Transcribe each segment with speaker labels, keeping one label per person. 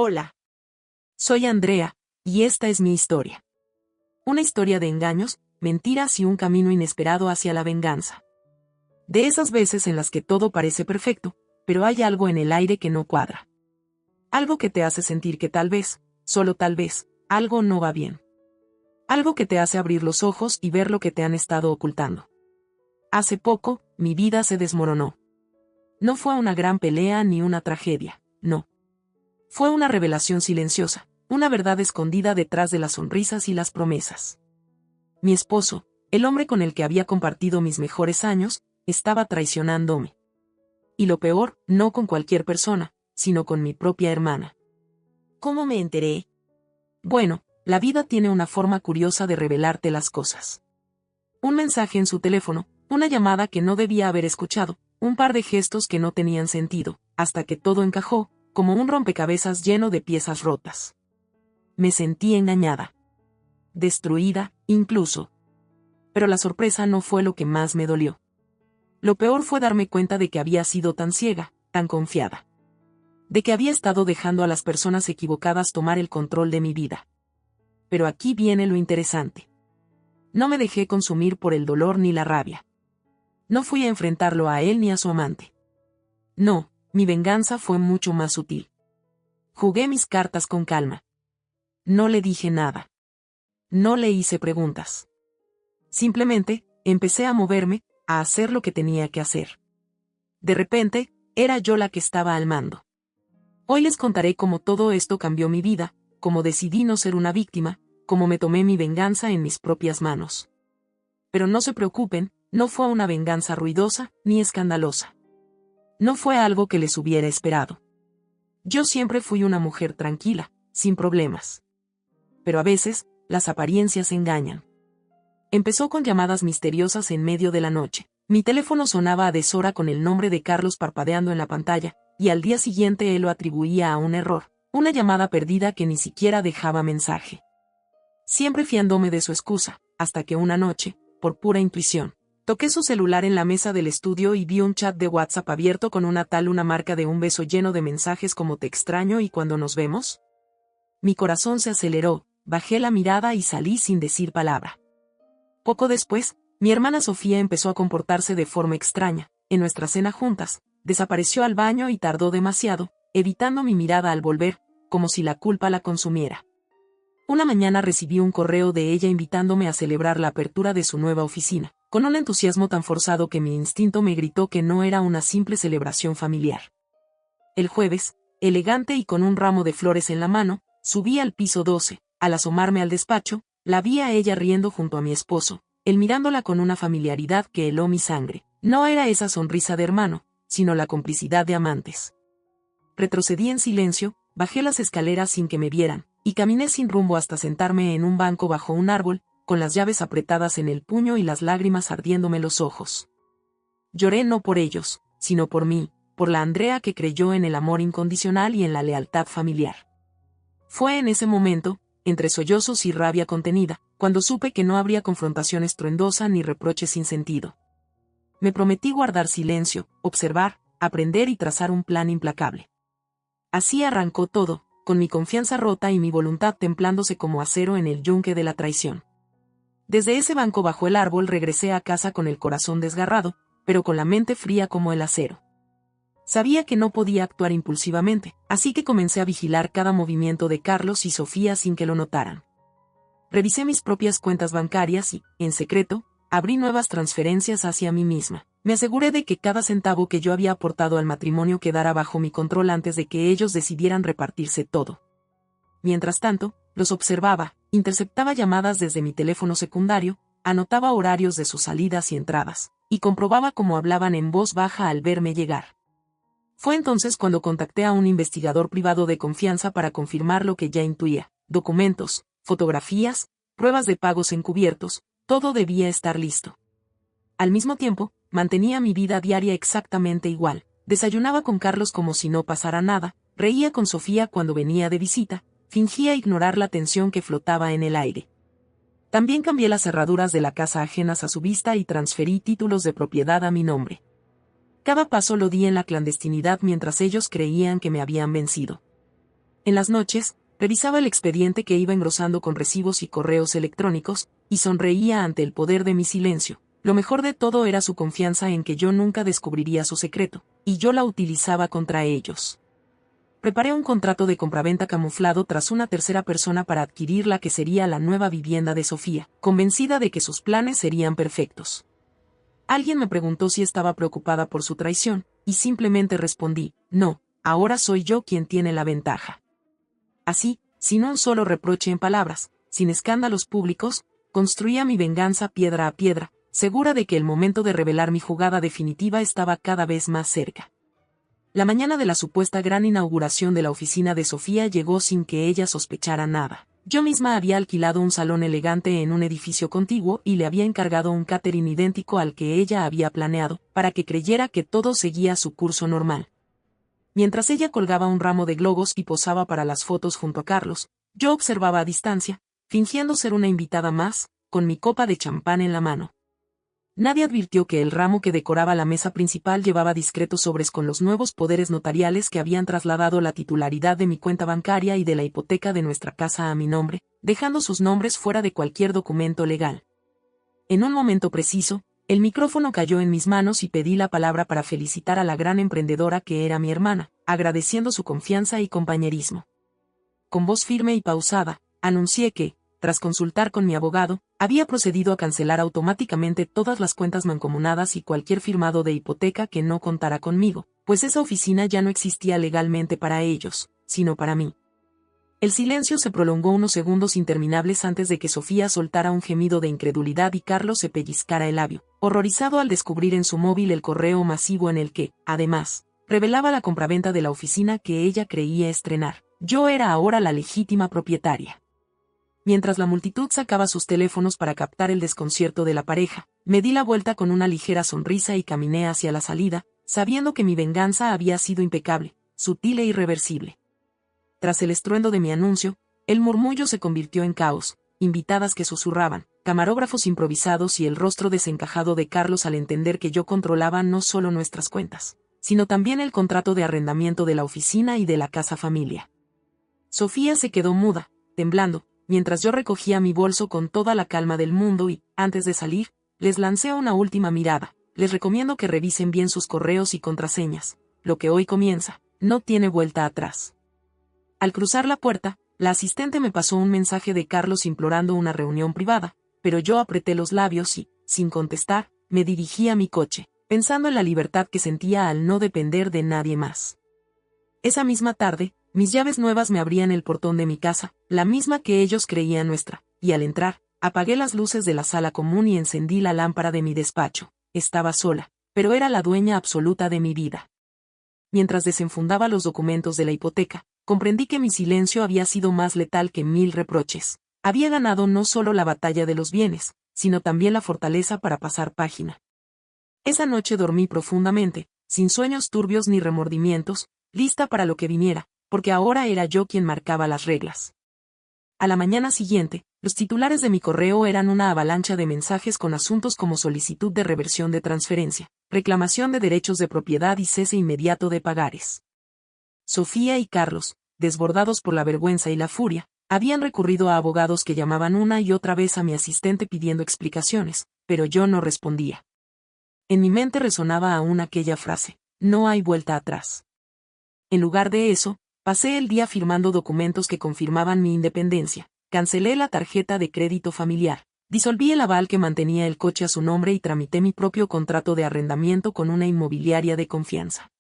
Speaker 1: Hola. Soy Andrea, y esta es mi historia. Una historia de engaños, mentiras y un camino inesperado hacia la venganza. De esas veces en las que todo parece perfecto, pero hay algo en el aire que no cuadra. Algo que te hace sentir que tal vez, solo tal vez, algo no va bien. Algo que te hace abrir los ojos y ver lo que te han estado ocultando. Hace poco, mi vida se desmoronó. No fue una gran pelea ni una tragedia, no. Fue una revelación silenciosa, una verdad escondida detrás de las sonrisas y las promesas. Mi esposo, el hombre con el que había compartido mis mejores años, estaba traicionándome. Y lo peor, no con cualquier persona, sino con mi propia hermana. ¿Cómo me enteré? Bueno, la vida tiene una forma curiosa de revelarte las cosas. Un mensaje en su teléfono, una llamada que no debía haber escuchado, un par de gestos que no tenían sentido, hasta que todo encajó, como un rompecabezas lleno de piezas rotas. Me sentí engañada. Destruida, incluso. Pero la sorpresa no fue lo que más me dolió. Lo peor fue darme cuenta de que había sido tan ciega, tan confiada. De que había estado dejando a las personas equivocadas tomar el control de mi vida. Pero aquí viene lo interesante. No me dejé consumir por el dolor ni la rabia. No fui a enfrentarlo a él ni a su amante. No, mi venganza fue mucho más sutil. Jugué mis cartas con calma. No le dije nada. No le hice preguntas. Simplemente, empecé a moverme, a hacer lo que tenía que hacer. De repente, era yo la que estaba al mando. Hoy les contaré cómo todo esto cambió mi vida, cómo decidí no ser una víctima, cómo me tomé mi venganza en mis propias manos. Pero no se preocupen, no fue una venganza ruidosa, ni escandalosa. No fue algo que les hubiera esperado. Yo siempre fui una mujer tranquila, sin problemas. Pero a veces, las apariencias engañan. Empezó con llamadas misteriosas en medio de la noche. Mi teléfono sonaba a deshora con el nombre de Carlos parpadeando en la pantalla, y al día siguiente él lo atribuía a un error, una llamada perdida que ni siquiera dejaba mensaje. Siempre fiándome de su excusa, hasta que una noche, por pura intuición, toqué su celular en la mesa del estudio y vi un chat de WhatsApp abierto con una marca de un beso lleno de mensajes como "te extraño y cuando nos vemos". Mi corazón se aceleró, bajé la mirada y salí sin decir palabra. Poco después, mi hermana Sofía empezó a comportarse de forma extraña. En nuestra cena juntas, desapareció al baño y tardó demasiado, evitando mi mirada al volver, como si la culpa la consumiera. Una mañana recibí un correo de ella invitándome a celebrar la apertura de su nueva oficina, con un entusiasmo tan forzado que mi instinto me gritó que no era una simple celebración familiar. El jueves, elegante y con un ramo de flores en la mano, subí al piso 12, al asomarme al despacho, la vi a ella riendo junto a mi esposo, él mirándola con una familiaridad que heló mi sangre. No era esa sonrisa de hermano, sino la complicidad de amantes. Retrocedí en silencio, bajé las escaleras sin que me vieran, y caminé sin rumbo hasta sentarme en un banco bajo un árbol, con las llaves apretadas en el puño y las lágrimas ardiéndome los ojos. Lloré no por ellos, sino por mí, por la Andrea que creyó en el amor incondicional y en la lealtad familiar. Fue en ese momento, entre sollozos y rabia contenida, cuando supe que no habría confrontación estruendosa ni reproche sin sentido. Me prometí guardar silencio, observar, aprender y trazar un plan implacable. Así arrancó todo, con mi confianza rota y mi voluntad templándose como acero en el yunque de la traición. Desde ese banco bajo el árbol regresé a casa con el corazón desgarrado, pero con la mente fría como el acero. Sabía que no podía actuar impulsivamente, así que comencé a vigilar cada movimiento de Carlos y Sofía sin que lo notaran. Revisé mis propias cuentas bancarias y, en secreto, abrí nuevas transferencias hacia mí misma. Me aseguré de que cada centavo que yo había aportado al matrimonio quedara bajo mi control antes de que ellos decidieran repartirse todo. Mientras tanto, los observaba, interceptaba llamadas desde mi teléfono secundario, anotaba horarios de sus salidas y entradas, y comprobaba cómo hablaban en voz baja al verme llegar. Fue entonces cuando contacté a un investigador privado de confianza para confirmar lo que ya intuía: documentos, fotografías, pruebas de pagos encubiertos, todo debía estar listo. Al mismo tiempo, mantenía mi vida diaria exactamente igual. Desayunaba con Carlos como si no pasara nada, reía con Sofía cuando venía de visita, fingía ignorar la tensión que flotaba en el aire. También cambié las cerraduras de la casa ajenas a su vista y transferí títulos de propiedad a mi nombre. Cada paso lo di en la clandestinidad mientras ellos creían que me habían vencido. En las noches, revisaba el expediente que iba engrosando con recibos y correos electrónicos, y sonreía ante el poder de mi silencio. Lo mejor de todo era su confianza en que yo nunca descubriría su secreto, y yo la utilizaba contra ellos. Preparé un contrato de compraventa camuflado tras una tercera persona para adquirir la que sería la nueva vivienda de Sofía, convencida de que sus planes serían perfectos. Alguien me preguntó si estaba preocupada por su traición, y simplemente respondí, no, ahora soy yo quien tiene la ventaja. Así, sin un solo reproche en palabras, sin escándalos públicos, construía mi venganza piedra a piedra, segura de que el momento de revelar mi jugada definitiva estaba cada vez más cerca. La mañana de la supuesta gran inauguración de la oficina de Sofía llegó sin que ella sospechara nada. Yo misma había alquilado un salón elegante en un edificio contiguo y le había encargado un catering idéntico al que ella había planeado, para que creyera que todo seguía su curso normal. Mientras ella colgaba un ramo de globos y posaba para las fotos junto a Carlos, yo observaba a distancia, fingiendo ser una invitada más, con mi copa de champán en la mano. Nadie advirtió que el ramo que decoraba la mesa principal llevaba discretos sobres con los nuevos poderes notariales que habían trasladado la titularidad de mi cuenta bancaria y de la hipoteca de nuestra casa a mi nombre, dejando sus nombres fuera de cualquier documento legal. En un momento preciso, el micrófono cayó en mis manos y pedí la palabra para felicitar a la gran emprendedora que era mi hermana, agradeciendo su confianza y compañerismo. Con voz firme y pausada, anuncié que, tras consultar con mi abogado, había procedido a cancelar automáticamente todas las cuentas mancomunadas y cualquier firmado de hipoteca que no contara conmigo, pues esa oficina ya no existía legalmente para ellos, sino para mí. El silencio se prolongó unos segundos interminables antes de que Sofía soltara un gemido de incredulidad y Carlos se pellizcara el labio, horrorizado al descubrir en su móvil el correo masivo en el que, además, revelaba la compraventa de la oficina que ella creía estrenar. Yo era ahora la legítima propietaria. Mientras la multitud sacaba sus teléfonos para captar el desconcierto de la pareja, me di la vuelta con una ligera sonrisa y caminé hacia la salida, sabiendo que mi venganza había sido impecable, sutil e irreversible. Tras el estruendo de mi anuncio, el murmullo se convirtió en caos, invitadas que susurraban, camarógrafos improvisados y el rostro desencajado de Carlos al entender que yo controlaba no solo nuestras cuentas, sino también el contrato de arrendamiento de la oficina y de la casa familia. Sofía se quedó muda, temblando, mientras yo recogía mi bolso con toda la calma del mundo y, antes de salir, les lancé una última mirada. Les recomiendo que revisen bien sus correos y contraseñas. Lo que hoy comienza, no tiene vuelta atrás. Al cruzar la puerta, la asistente me pasó un mensaje de Carlos implorando una reunión privada, pero yo apreté los labios y, sin contestar, me dirigí a mi coche, pensando en la libertad que sentía al no depender de nadie más. Esa misma tarde, mis llaves nuevas me abrían el portón de mi casa, la misma que ellos creían nuestra, y al entrar, apagué las luces de la sala común y encendí la lámpara de mi despacho. Estaba sola, pero era la dueña absoluta de mi vida. Mientras desenfundaba los documentos de la hipoteca, comprendí que mi silencio había sido más letal que 1000 reproches. Había ganado no solo la batalla de los bienes, sino también la fortaleza para pasar página. Esa noche dormí profundamente, sin sueños turbios ni remordimientos, lista para lo que viniera, porque ahora era yo quien marcaba las reglas. A la mañana siguiente, los titulares de mi correo eran una avalancha de mensajes con asuntos como solicitud de reversión de transferencia, reclamación de derechos de propiedad y cese inmediato de pagares. Sofía y Carlos, desbordados por la vergüenza y la furia, habían recurrido a abogados que llamaban una y otra vez a mi asistente pidiendo explicaciones, pero yo no respondía. En mi mente resonaba aún aquella frase, no hay vuelta atrás. En lugar de eso, pasé el día firmando documentos que confirmaban mi independencia, cancelé la tarjeta de crédito familiar, disolví el aval que mantenía el coche a su nombre y tramité mi propio contrato de arrendamiento con una inmobiliaria de confianza.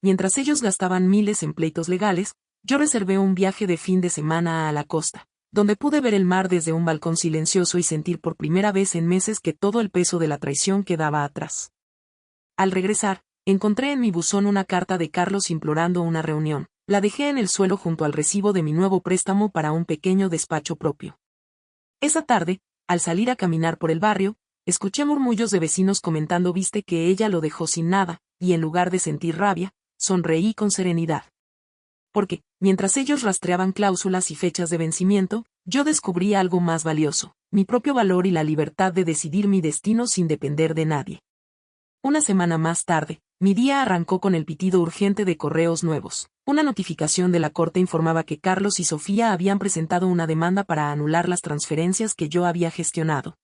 Speaker 1: Mientras ellos gastaban miles en pleitos legales, yo reservé un viaje de fin de semana a la costa, donde pude ver el mar desde un balcón silencioso y sentir por primera vez en meses que todo el peso de la traición quedaba atrás. Al regresar, encontré en mi buzón una carta de Carlos implorando una reunión. La dejé en el suelo junto al recibo de mi nuevo préstamo para un pequeño despacho propio. Esa tarde, al salir a caminar por el barrio, escuché murmullos de vecinos comentando viste que ella lo dejó sin nada, y en lugar de sentir rabia, sonreí con serenidad. Porque, mientras ellos rastreaban cláusulas y fechas de vencimiento, yo descubrí algo más valioso, mi propio valor y la libertad de decidir mi destino sin depender de nadie. Una semana más tarde, mi día arrancó con el pitido urgente de correos nuevos. Una notificación de la corte informaba que Carlos y Sofía habían presentado una demanda para anular las transferencias que yo había gestionado.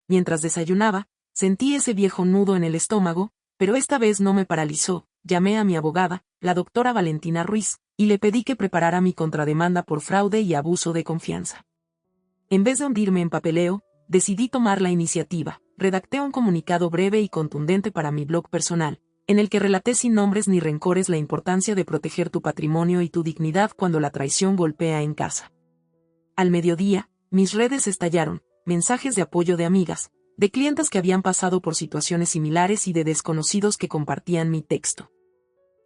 Speaker 1: Mientras desayunaba, sentí ese viejo nudo en el estómago, pero esta vez no me paralizó. Llamé a mi abogada, la doctora Valentina Ruiz, y le pedí que preparara mi contrademanda por fraude y abuso de confianza. En vez de hundirme en papeleo, decidí tomar la iniciativa. Redacté un comunicado breve y contundente para mi blog personal, en el que relaté sin nombres ni rencores la importancia de proteger tu patrimonio y tu dignidad cuando la traición golpea en casa. Al mediodía, mis redes estallaron, mensajes de apoyo de amigas, de clientes que habían pasado por situaciones similares y de desconocidos que compartían mi texto.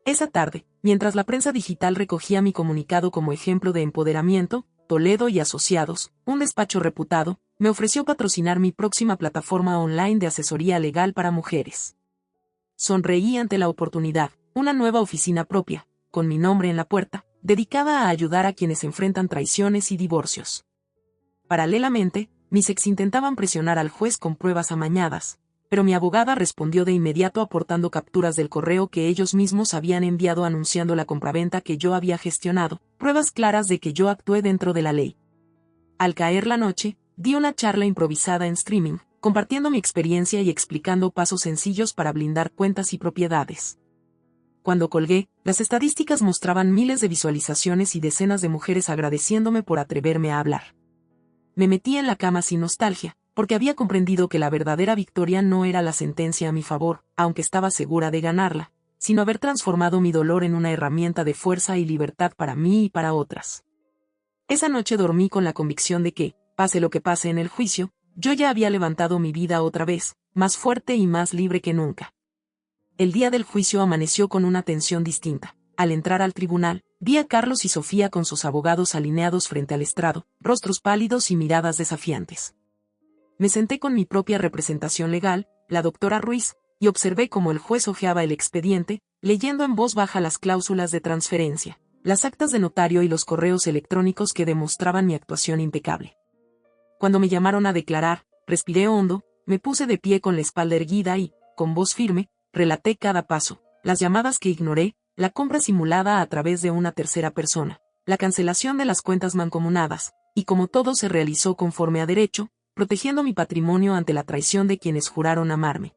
Speaker 1: Esa tarde, mientras la prensa digital recogía mi comunicado como ejemplo de empoderamiento, Toledo y Asociados, un despacho reputado, me ofreció patrocinar mi próxima plataforma online de asesoría legal para mujeres. Sonreí ante la oportunidad, una nueva oficina propia, con mi nombre en la puerta, dedicada a ayudar a quienes enfrentan traiciones y divorcios. Paralelamente, mis ex intentaban presionar al juez con pruebas amañadas, pero mi abogada respondió de inmediato aportando capturas del correo que ellos mismos habían enviado anunciando la compraventa que yo había gestionado, pruebas claras de que yo actué dentro de la ley. Al caer la noche, di una charla improvisada en streaming, compartiendo mi experiencia y explicando pasos sencillos para blindar cuentas y propiedades. Cuando colgué, las estadísticas mostraban miles de visualizaciones y decenas de mujeres agradeciéndome por atreverme a hablar. Me metí en la cama sin nostalgia, porque había comprendido que la verdadera victoria no era la sentencia a mi favor, aunque estaba segura de ganarla, sino haber transformado mi dolor en una herramienta de fuerza y libertad para mí y para otras. Esa noche dormí con la convicción de que, pase lo que pase en el juicio, yo ya había levantado mi vida otra vez, más fuerte y más libre que nunca. El día del juicio amaneció con una tensión distinta. Al entrar al tribunal, vi a Carlos y Sofía con sus abogados alineados frente al estrado, rostros pálidos y miradas desafiantes. Me senté con mi propia representación legal, la doctora Ruiz, y observé cómo el juez hojeaba el expediente, leyendo en voz baja las cláusulas de transferencia, las actas de notario y los correos electrónicos que demostraban mi actuación impecable. Cuando me llamaron a declarar, respiré hondo, me puse de pie con la espalda erguida y, con voz firme, relaté cada paso, las llamadas que ignoré, la compra simulada a través de una tercera persona, la cancelación de las cuentas mancomunadas, y cómo todo se realizó conforme a derecho, protegiendo mi patrimonio ante la traición de quienes juraron amarme.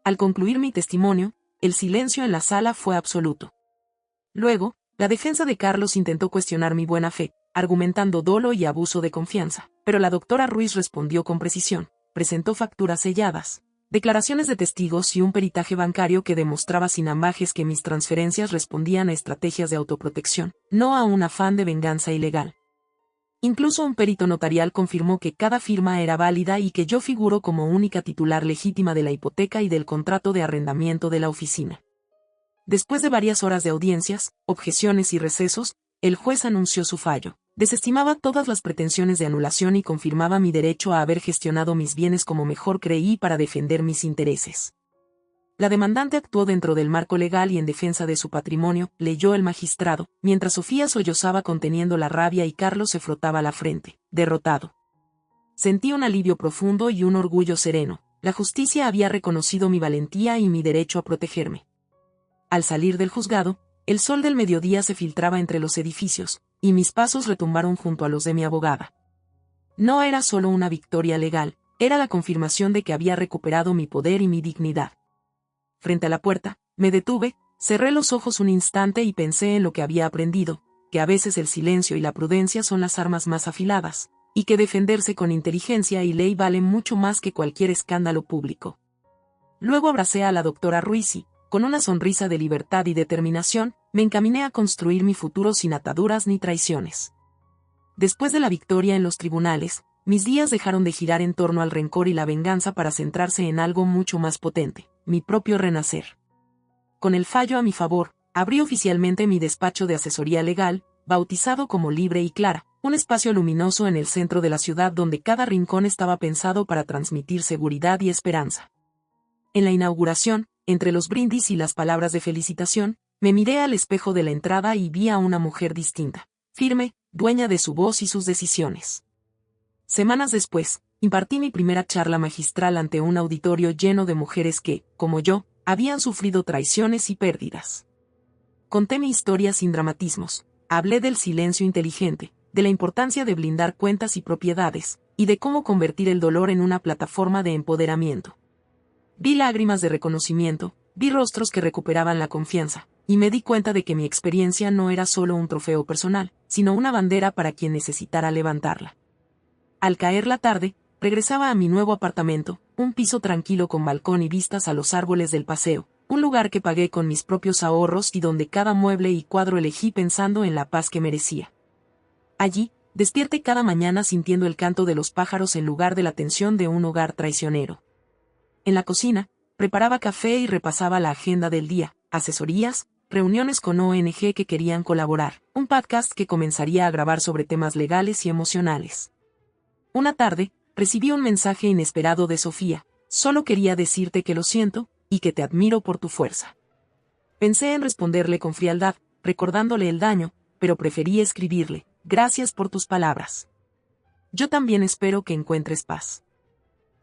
Speaker 1: Al concluir mi testimonio, el silencio en la sala fue absoluto. Luego, la defensa de Carlos intentó cuestionar mi buena fe, argumentando dolo y abuso de confianza, pero la doctora Ruiz respondió con precisión, presentó facturas selladas, declaraciones de testigos y un peritaje bancario que demostraba sin ambages que mis transferencias respondían a estrategias de autoprotección, no a un afán de venganza ilegal. Incluso un perito notarial confirmó que cada firma era válida y que yo figuro como única titular legítima de la hipoteca y del contrato de arrendamiento de la oficina. Después de varias horas de audiencias, objeciones y recesos, el juez anunció su fallo. Desestimaba todas las pretensiones de anulación y confirmaba mi derecho a haber gestionado mis bienes como mejor creí para defender mis intereses. La demandante actuó dentro del marco legal y en defensa de su patrimonio, leyó el magistrado, mientras Sofía sollozaba conteniendo la rabia y Carlos se frotaba la frente, derrotado. Sentí un alivio profundo y un orgullo sereno. La justicia había reconocido mi valentía y mi derecho a protegerme. Al salir del juzgado, el sol del mediodía se filtraba entre los edificios, y mis pasos retumbaron junto a los de mi abogada. No era solo una victoria legal, era la confirmación de que había recuperado mi poder y mi dignidad. Frente a la puerta, me detuve, cerré los ojos un instante y pensé en lo que había aprendido, que a veces el silencio y la prudencia son las armas más afiladas, y que defenderse con inteligencia y ley vale mucho más que cualquier escándalo público. Luego abracé a la doctora Ruiz y, con una sonrisa de libertad y determinación, me encaminé a construir mi futuro sin ataduras ni traiciones. Después de la victoria en los tribunales, mis días dejaron de girar en torno al rencor y la venganza para centrarse en algo mucho más potente, mi propio renacer. Con el fallo a mi favor, abrí oficialmente mi despacho de asesoría legal, bautizado como Libre y Clara, un espacio luminoso en el centro de la ciudad donde cada rincón estaba pensado para transmitir seguridad y esperanza. En la inauguración, entre los brindis y las palabras de felicitación, me miré al espejo de la entrada y vi a una mujer distinta, firme, dueña de su voz y sus decisiones. Semanas después, impartí mi primera charla magistral ante un auditorio lleno de mujeres que, como yo, Habían sufrido traiciones y pérdidas. Conté mi historia sin dramatismos. Hablé del silencio inteligente, de la importancia de blindar cuentas y propiedades, y de cómo convertir el dolor en una plataforma de empoderamiento. Vi lágrimas de reconocimiento, vi rostros que recuperaban la confianza, y me di cuenta de que mi experiencia no era solo un trofeo personal, sino una bandera para quien necesitara levantarla. Al caer la tarde, regresaba a mi nuevo apartamento, un piso tranquilo con balcón y vistas a los árboles del paseo, un lugar que pagué con mis propios ahorros y donde cada mueble y cuadro elegí pensando en la paz que merecía. Allí, despierte cada mañana sintiendo el canto de los pájaros en lugar de la tensión de un hogar traicionero. En la cocina, preparaba café y repasaba la agenda del día, asesorías, reuniones con ONG que querían colaborar, un podcast que comenzaría a grabar sobre temas legales y emocionales. Una tarde, recibí un mensaje inesperado de Sofía: solo quería decirte que lo siento, y que te admiro por tu fuerza. Pensé en responderle con frialdad, recordándole el daño, pero preferí escribirle: gracias por tus palabras. Yo también espero que encuentres paz.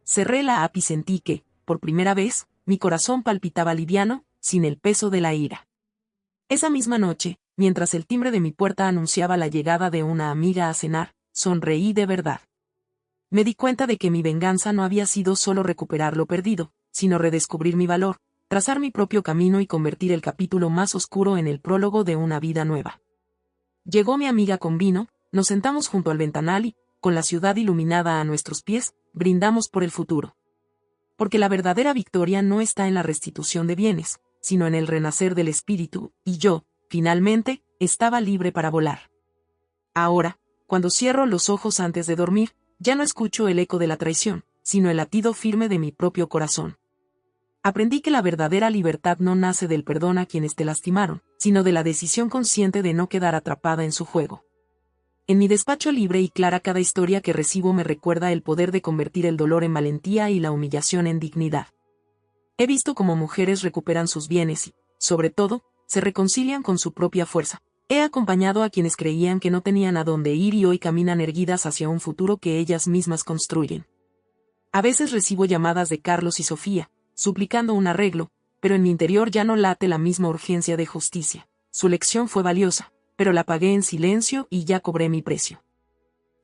Speaker 1: Cerré la app y sentí que, por primera vez, mi corazón palpitaba liviano, sin el peso de la ira. Esa misma noche, mientras el timbre de mi puerta anunciaba la llegada de una amiga a cenar, sonreí de verdad. Me di cuenta de que mi venganza no había sido solo recuperar lo perdido, sino redescubrir mi valor, trazar mi propio camino y convertir el capítulo más oscuro en el prólogo de una vida nueva. Llegó mi amiga con vino, nos sentamos junto al ventanal y, con la ciudad iluminada a nuestros pies, brindamos por el futuro. Porque la verdadera victoria no está en la restitución de bienes, sino en el renacer del espíritu, y yo, finalmente, estaba libre para volar. Ahora, cuando cierro los ojos antes de dormir, ya no escucho el eco de la traición, sino el latido firme de mi propio corazón. Aprendí que la verdadera libertad no nace del perdón a quienes te lastimaron, sino de la decisión consciente de no quedar atrapada en su juego. En mi despacho libre y clara, cada historia que recibo me recuerda el poder de convertir el dolor en valentía y la humillación en dignidad. He visto cómo mujeres recuperan sus bienes y, sobre todo, se reconcilian con su propia fuerza. He acompañado a quienes creían que no tenían a dónde ir y hoy caminan erguidas hacia un futuro que ellas mismas construyen. A veces recibo llamadas de Carlos y Sofía, suplicando un arreglo, pero en mi interior ya no late la misma urgencia de justicia. Su lección fue valiosa, pero la pagué en silencio y ya cobré mi precio.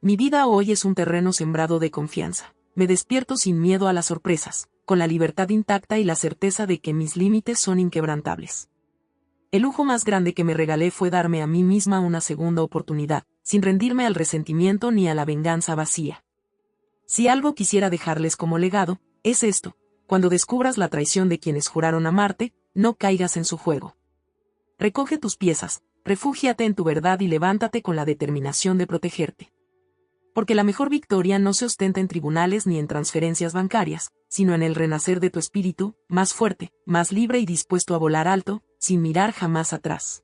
Speaker 1: Mi vida hoy es un terreno sembrado de confianza. Me despierto sin miedo a las sorpresas, con la libertad intacta y la certeza de que mis límites son inquebrantables. El lujo más grande que me regalé fue darme a mí misma una segunda oportunidad, sin rendirme al resentimiento ni a la venganza vacía. Si algo quisiera dejarles como legado, es esto: cuando descubras la traición de quienes juraron amarte, no caigas en su juego. Recoge tus piezas, refúgiate en tu verdad y levántate con la determinación de protegerte. Porque la mejor victoria no se ostenta en tribunales ni en transferencias bancarias, sino en el renacer de tu espíritu, más fuerte, más libre y dispuesto a volar alto, sin mirar jamás atrás.